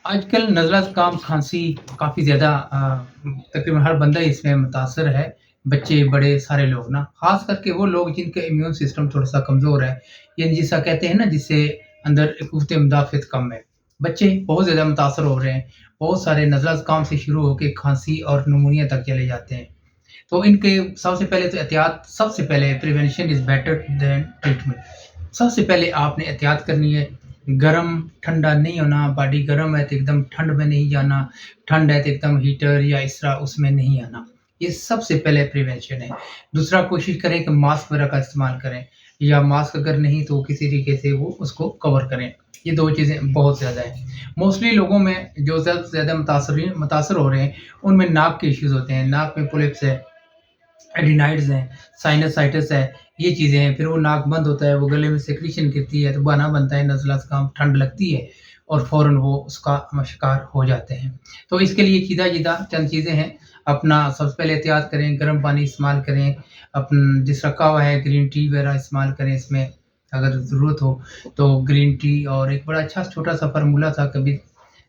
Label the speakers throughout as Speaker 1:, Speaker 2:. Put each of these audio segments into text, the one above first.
Speaker 1: आजकल नज़ला ज़ुकाम, खाँसी काफ़ी ज़्यादा तकरीबन हर बंदा इसमें मुतासिर है। बच्चे, बड़े, सारे लोग ना। ख़ास करके वो लोग जिनका इम्यून सिस्टम थोड़ा-सा कमज़ोर है, यानी जिसे कहते हैं ना जिससे अंदर क़ुव्वत मुदाफ़अत कम है। बच्चे बहुत ज़्यादा मुतासिर हो रहे हैं। बहुत सारे नज़ला ज़ुकाम से शुरू होके खाँसी और निमोनिया तक चले जाते हैं। तो इनके सबसे पहले तो एहतियात सबसे पहले prevention is better than treatment. सबसे पहले आपने एहतियात करनी है, गरम ठंडा नहीं होना, बॉडी गरम है तो एकदम ठंड में नहीं जाना, ठंड है तो एकदम हीटर या इस तरह उसमें नहीं आना। ये सबसे पहले प्रिवेंशन है। दूसरा कोशिश करें कि मास्क वगैरह का इस्तेमाल करें या मास्क अगर नहीं तो किसी तरीके से वो उसको कवर करें। ये 2 चीज़ें बहुत ज़्यादा हैं। मोस्टली लोगों में जो ज़्यादा से ज़्यादा मुतासिर हो रहे हैं, उनमें नाक के इश्यूज़ होते हैं। नाक में पोलिप्स है, एडिनाइड्स हैं, साइनसाइटिस है, ये चीज़ें हैं। फिर वो नाक बंद होता है, वो गले में सेक्रीशन गिरती है, तो बहाना बनता है, नज़ला ज़ुकाम, ठंड लगती है और फ़ौरन वो उसका शिकार हो जाते हैं। तो इसके लिए सीधा-सीधा चंद चीज़ें हैं। अपना सबसे पहले एहतियात करें, गर्म पानी इस्तेमाल करें, जिस रखा हुआ है ग्रीन टी वगैरह इस्तेमाल करें इसमें अगर ज़रूरत हो, तो ग्रीन टी और एक बड़ा अच्छा छोटा-सा फ़ॉर्मूला था कभी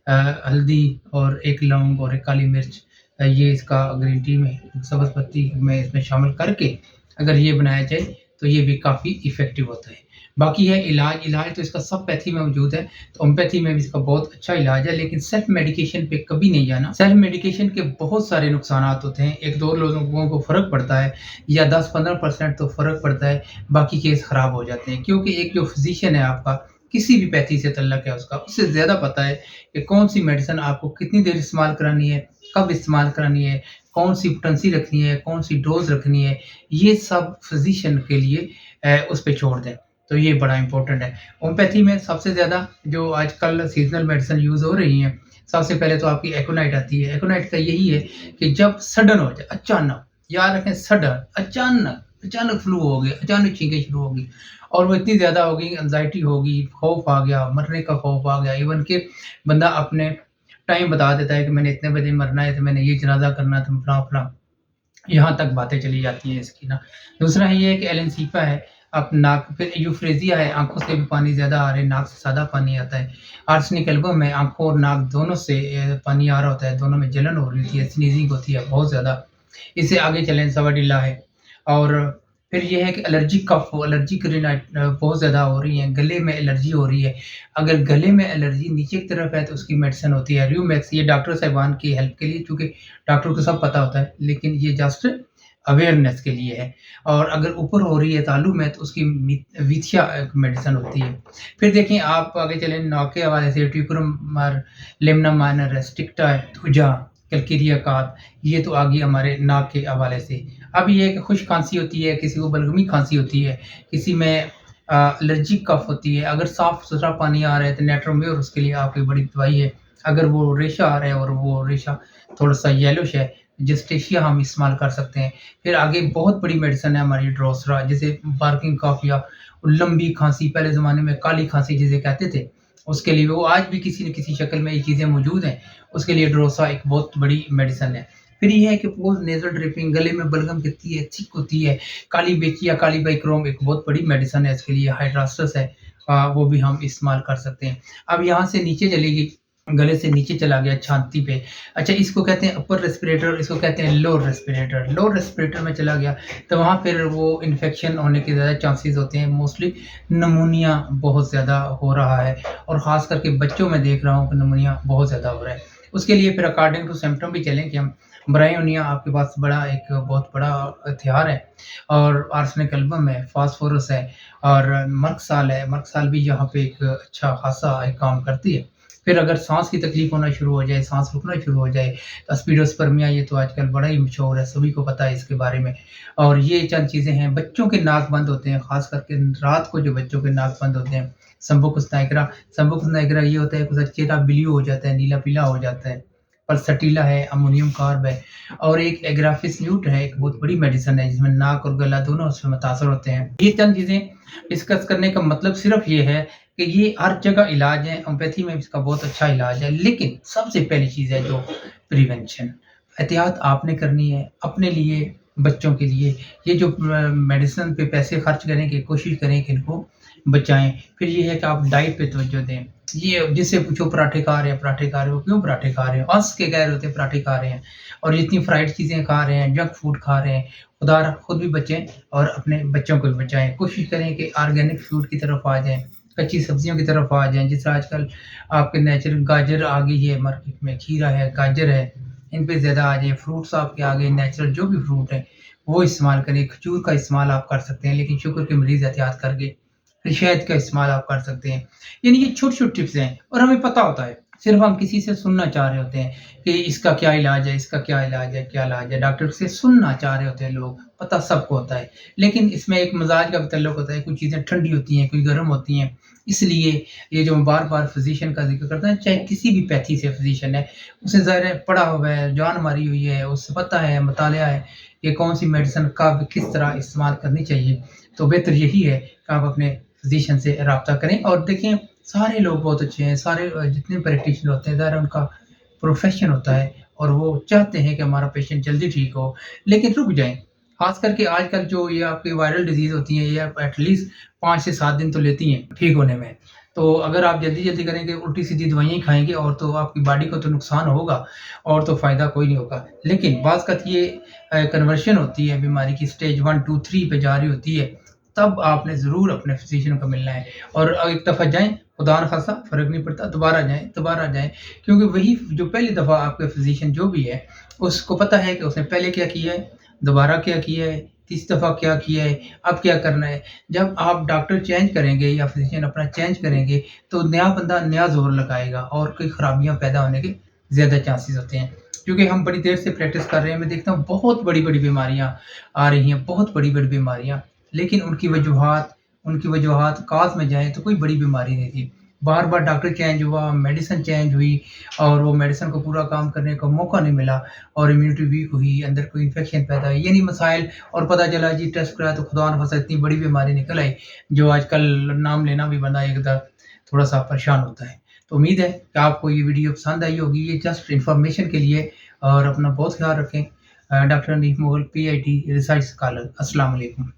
Speaker 1: हल्दी और 1 लौंग और 1 काली मिर्च, ये इसका ग्रीन टी में सब्ज़ पत्ती में इसमें शामिल करके अगर ये बनाया जाए तो ये भी काफ़ी इफ़ेक्टिव होता है। बाकी है इलाज तो इसका सब पैथी में मौजूद है, तो होम्योपैथी में भी इसका बहुत अच्छा इलाज है, लेकिन सेल्फ मेडिकेशन पे कभी नहीं जाना। सेल्फ मेडिकेशन के बहुत सारे नुकसानात होते हैं, 1-2 लोगों को फ़र्क पड़ता है या 10-15% तो फ़र्क पड़ता है, बाकी केस ख़राब हो जाते हैं। क्योंकि एक जो फ़िज़िशियन है आपका, किसी भी पैथी से तल्लक है उसका, उससे ज़्यादा पता है कि कौन-सी मेडिसिन आपको कितनी देर इस्तेमाल करानी है, कब इस्तेमाल करानी है, कौन-सी पोटेंसी रखनी है, कौन-सी डोज़ रखनी है, ये सब फ़िज़िशियन के लिए उस पे छोड़ दें, तो ये बड़ा इम्पोर्टेंट है। होम्योपैथी में सबसे ज़्यादा जो आजकल सीज़नल मेडिसिन यूज़ हो रही हैं, सबसे पहले तो आपकी एकोनाइट आती है। एकोनाइट का यही है कि जब सडन हो जाए, अचानक, याद रखें सडन, अचानक फ्लू हो गया, अचानक छींकें शुरू होगी और वो इतनी ज़्यादा होगी, एंग्ज़ायटी होगी, खौफ आ गया, मरने का खौफ आ गया, इवन कि बंदा अपने टाइम बता देता है कि मैंने इतने बजे मरना है, तो मैंने ये जनाज़ा करना था, फलाँ-फलाँ। यहाँ तक बातें चली जाती हैं इसकी ना। दूसरा ये है कि एलेनसीफा है, आप नाक फिर यूफ्रेज़िया है, आँखों से भी पानी ज़्यादा आ रहा है, नाक से ज़्यादा पानी आता है। आर्सेनिक एल्बम है, आँखों और नाक दोनों से पानी आ रहा होता है, दोनों में जलन हो रही होती है, स्नीज़िंग होती है बहुत ज़्यादा। इससे आगे चलें सवाडिल्ला है और फिर ये है कि एलर्जिक रिनाइट बहुत ज़्यादा हो रही है, गले में एलर्जी हो रही है। अगर गले में एलर्जी नीचे की तरफ है तो उसकी मेडिसिन होती है र्यूमेक्स, ये डॉक्टर साहिबान की हेल्प के लिए, चूँकि डॉक्टर को सब पता होता है, लेकिन ये जस्ट अवेयरनेस के लिए है। और अगर ऊपर हो रही है तालू में तो उसकी विथिया एक मेडिसिन होती है। फिर देखें आप आगे चलें नाक के हवाले से ट्यूबरम और लिम्ना माइनर, स्टिक्टा, थुजा, कैलकेरिया कात, ये तो आ गई हमारे नाक के हवाले से। अब ये है कि खुश्क खाँसी होती है, किसी को बलगमी खाँसी होती है, किसी में एलर्जिक कफ़ होती है। अगर साफ-सुथरा पानी आ रहा है तो नेट्रोम्योर उसके लिए आपकी बड़ी दवाई है। अगर वो रेशा आ रहा है और वो रेशा थोड़ा-सा येलोइश है, जेस्टेशिया हम इस्तेमाल कर सकते हैं। फिर आगे बहुत बड़ी मेडिसिन है हमारी ड्रोसरा, जिसे बार्किंग कफ या लंबी खाँसी, पहले ज़माने में काली खाँसी जिसे कहते थे, उसके लिए वो आज भी किसी न किसी शक्ल में ये चीज़ें मौजूद हैं, उसके लिए ड्रोसा एक बहुत बड़ी मेडिसिन है। फिर ये है कि पोस्ट नेज़ल ड्रिपिंग, गले में बलगम गिरती है, छिक होती है, काली बेची या काली बाइक्रोम एक बहुत बड़ी मेडिसिन है इसके लिए, हाइड्रास्टस है, वो भी हम इस्तेमाल कर सकते हैं। अब यहाँ से नीचे चलेगी, गले से नीचे चला गया छाती पे। अच्छा, इसको कहते हैं अपर रेस्पिरेटर, इसको कहते हैं लोअर रेस्पिरेटर। लोअर रेस्पिरेटर में चला गया तो वहाँ फिर वो इन्फेक्शन होने के ज़्यादा चांसेस होते हैं। मोस्टली निमोनिया बहुत ज़्यादा हो रहा है और ख़ास करके बच्चों में देख रहा हूँ कि निमोनिया बहुत ज़्यादा हो रहा है। उसके लिए फिर अकॉर्डिंग टू सिम्पटम भी चलें कि हम ब्रायोनिया आपके पास एक बहुत बड़ा हथियार है और आर्सेनिक एल्बम है, फास्फोरस है और मर्कसाल है। मर्कसाल भी यहाँ पे एक अच्छा खासा एक काम करती है। फिर अगर साँस की तकलीफ़ होना शुरू हो जाए, साँस रुकना शुरू हो जाए, तो स्पीडोस्पर्मिया, ये तो आजकल बड़ा ही मशहूर है, सभी को पता है इसके बारे में। और ये चंद चीज़ें हैं, बच्चों के नाक बंद होते हैं, ख़ास करके रात को जो बच्चों के नाक बंद होते हैं, संबुकस नाइग्रा ये होता है कि चेहरा ब्लू हो जाता है, नीला-पीला हो जाता है। पल्सटीला है, अमोनियम कार्ब है और एक एग्राफिस ल्यूट है, एक बहुत बड़ी मेडिसिन है जिसमें नाक और गला दोनों उसमें मुतासर होते हैं। ये चंद चीज़ें डिस्कस करने का मतलब सिर्फ़ ये है कि ये हर जगह इलाज है, होम्योपैथी में भी इसका बहुत अच्छा इलाज है, लेकिन सबसे पहली चीज़ है जो प्रिवेंशन। एहतियात आपने करनी है अपने लिए, बच्चों के लिए। ये जो मेडिसिन पे पैसे खर्च करने की कोशिश करें कि इनको बचाएँ। फिर ये है कि आप डाइट पे तवज्जो दें। ये जिससे पूछो पराठे खा रहे हैं, पराठे खा रहे हो, क्यों पराठे खा रहे हो? हँस के कह रहे होते हैं पराठे खा रहे हैं और इतनी फ्राइड चीज़ें खा रहे हैं, जंक फूड खा रहे हैं। खुदा खुद भी बचें और अपने बच्चों को भी बचाएँ। कोशिश करें कि ऑर्गेनिक फूड की तरफ आ जाएँ, कच्ची सब्जियों की तरफ आ जाएँ। जैसे आजकल आपके नेचुरल गाजर आ गई है मार्केट में, खीरा है, गाजर है, इन पे ज़्यादा आ जाएँ। फ्रूट्स आपके आ गए नेचुरल जो भी फ्रूट है, वो इस्तेमाल करें। खजूर का इस्तेमाल आप कर सकते हैं, लेकिन शुगर के मरीज़ एहतियात करके। फिर शहद का इस्तेमाल आप कर सकते हैं। यानी ये छोटी-छोटी टिप्स हैं और हमें पता होता है। सिर्फ़ हम किसी से सुनना चाह रहे होते हैं कि इसका क्या इलाज है, इसका क्या इलाज है, क्या इलाज है। डॉक्टर से सुनना चाह रहे होते हैं लोग, पता सबको होता है। लेकिन इसमें एक मिज़ाज का भी तल्लुक होता है, कुछ चीज़ें ठंडी होती हैं, कुछ गर्म होती हैं। इसलिए ये जो मैं बार-बार फ़िज़िशियन का ज़िक्र करता हूँ, चाहे किसी भी पैथी से फ़िज़िशियन है, उसे ज़ाहिर है पढ़ा हुआ है, जान मारी हुई है, उसे पता है, मुतालिया है कि कौन-सी मेडिसिन कब किस तरह इस्तेमाल करनी चाहिए। तो बेहतर यही है कि आप अपने फ़िज़िशियन से राब्ता करें और देखें सारे लोग बहुत अच्छे हैं, सारे जितने प्रैक्टिशनर होते हैं ज़ाहिर है उनका प्रोफ़ेशन होता है और वो चाहते हैं कि हमारा पेशेंट जल्दी ठीक हो, लेकिन रुक जाएँ। ख़ास करके आजकल जो ये आपकी वायरल डिज़ीज़ होती हैं, ये एटलीस्ट 5 से 7 दिन तो लेती हैं ठीक होने में। तो अगर आप जल्दी-जल्दी करेंगे, उल्टी-सीधी दवाइयाँ ही खाएँगे और तो आपकी बॉडी को तो नुकसान होगा और तो फ़ायदा कोई नहीं होगा। लेकिन बाज़ ये कन्वर्शन होती है बीमारी की स्टेज 1, 2, 3 पे जा रही होती है, तब आपने ज़रूर अपने फ़िज़िशियन को मिलना है और एक दफ़ा जाएँ, खुदा न ख़ास्ता फ़र्क नहीं पड़ता, दोबारा जाएँ क्योंकि वही जो पहली दफ़ा आपके फ़िज़िशियन जो भी है, उसको पता है कि उसने पहले क्या किया है, दोबारा क्या किया है, तीसरी दफ़ा क्या किया है, अब क्या करना है। जब आप डॉक्टर चेंज करेंगे या फ़िज़िशियन अपना चेंज करेंगे, तो नया बंदा नया ज़ोर लगाएगा और कई ख़राबियाँ पैदा होने के ज़्यादा चांसेस होते हैं। क्योंकि हम बड़ी देर से प्रैक्टिस कर रहे हैं, मैं देखता हूँ बहुत बड़ी-बड़ी बीमारियाँ आ रही हैं, बहुत बड़ी-बड़ी बीमारियाँ, लेकिन उनकी वजूहात काज़ में जाएँ तो कोई बड़ी बीमारी नहीं थी। बार-बार डॉक्टर चेंज हुआ, मेडिसिन चेंज हुई और वो मेडिसिन को पूरा काम करने का मौका नहीं मिला और इम्यूनिटी वीक हुई, अंदर कोई इन्फेक्शन पैदा हुई, यानी मसाइल और पता चला जी टेस्ट कराया तो खुदा न खास्ता इतनी बड़ी बीमारी निकल आई, जो आजकल नाम लेना भी बंदा एकदम थोड़ा-सा परेशान होता है। तो उम्मीद है कि आपको ये वीडियो पसंद आई होगी, ये जस्ट इन्फॉर्मेशन के लिए और अपना बहुत ख़्याल रखें। Doctor Hanif Mughal PhD research scholar. अस्सलाम वालेकुम।